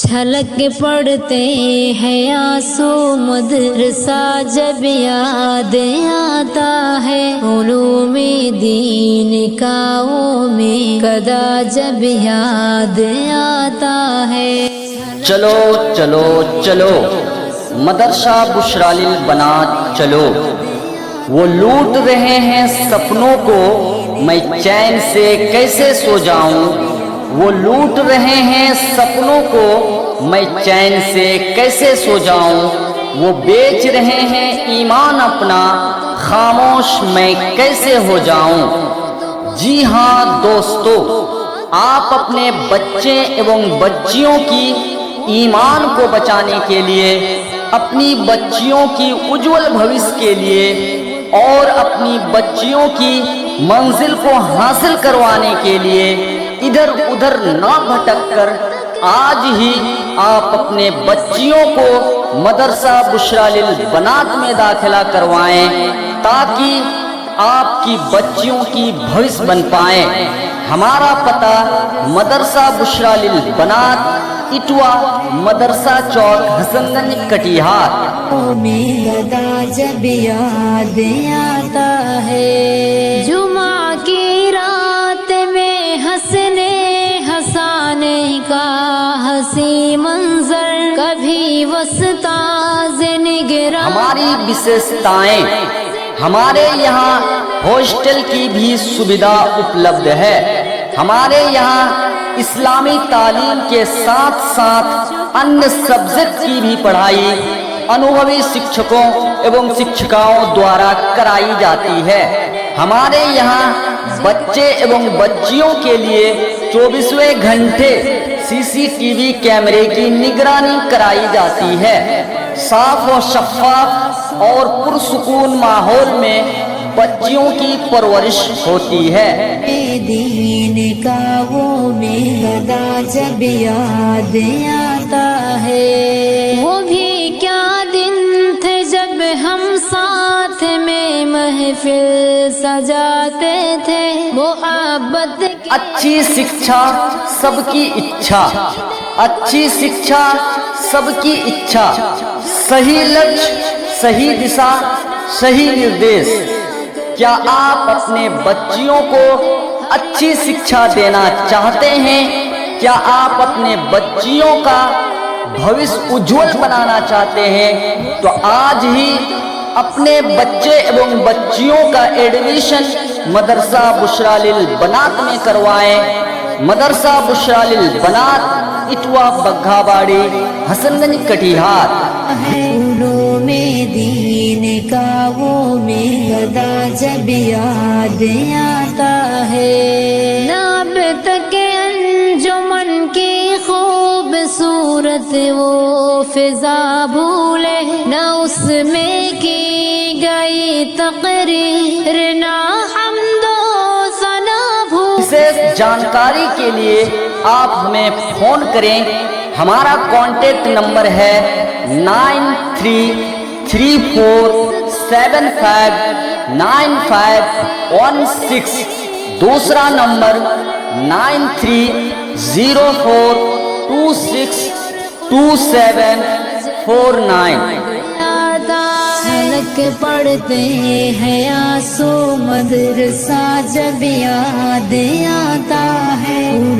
छलक पड़ते हैं आंसू मदरसा जब याद आता है उलूमे दीन का वो में कदा जब याद आता है। चलो चलो चलो मदरसा बुशरा लिल बनात चलो, वो लूट रहे हैं सपनों को मैं चैन से कैसे सो जाऊं। वो लूट रहे हैं सपनों को मैं चैन से कैसे सो जाऊं। वो बेच रहे हैं ईमान अपना खामोश मैं कैसे हो जाऊं। जी हाँ दोस्तों, आप अपने बच्चे एवं बच्चियों की ईमान को बचाने के लिए, अपनी बच्चियों की उज्जवल भविष्य के लिए और अपनी बच्चियों की मंजिल को हासिल करवाने के लिए इधर उधर ना भटककर आज ही आप अपने बच्चियों को मदरसा बुशरा लिल बनात में दाखिला करवाएं ताकि आपकी बच्चियों की भविष्य बन पाए। हमारा पता मदरसा बुशरा लिल बनात, इटवा, मदरसा चौक, हसनगंज, कटिहार। जब याद आता है जुमा की रात में हंसने हंसाने का हंसी मंजर कभी वस्ताज़ निगरां। हमारी विशेषताएं, हमारे यहाँ हॉस्टल की भी सुविधा उपलब्ध है। हमारे यहाँ इस्लामी तालीम के साथ साथ अन्य सब्जेक्ट की भी पढ़ाई अनुभवी शिक्षकों एवं शिक्षिकाओं द्वारा कराई जाती है। हमारे यहाँ बच्चे एवं बच्चियों के लिए 24वें घंटे सीसीटीवी कैमरे की निगरानी कराई जाती है। साफ और शफाफ और पुरसुकून माहौल में बच्चियों की परवरिश होती है। दीन का वो मेरा जब याद आता है, वो भी क्या दिन थे जब हम साथ में महफिल सजाते थे। मोहब्बत अच्छी शिक्षा सबकी इच्छा, अच्छी शिक्षा सबकी इच्छा, सही लक्ष्य, सही दिशा, सही निर्देश। क्या आप अपने बच्चियों को अच्छी शिक्षा देना चाहते हैं? क्या आप अपने बच्चियों का भविष्य उज्जवल बनाना चाहते हैं? तो आज ही अपने बच्चे एवं बच्चियों का एडमिशन मदरसा बुशरा लिल बनात में करवाएं। मदरसा बुशरा लिल बनात, इटवा, बग्घाबाड़ी, हसनगंज, कटिहार। में दीन का वो मेरा जब याद आता है, नाब तक अंजुमन की खूबसूरत वो फिजा भूले, न उसमें की गई तकरीर, ना हमदो सना भूले। विशेष जानकारी के लिए आप हमें फोन करें। हमारा कांटेक्ट नंबर है 9334759516। दूसरा नंबर 9304262749। छलक पड़ते हैं आंसू मदरसा जब याद आता है।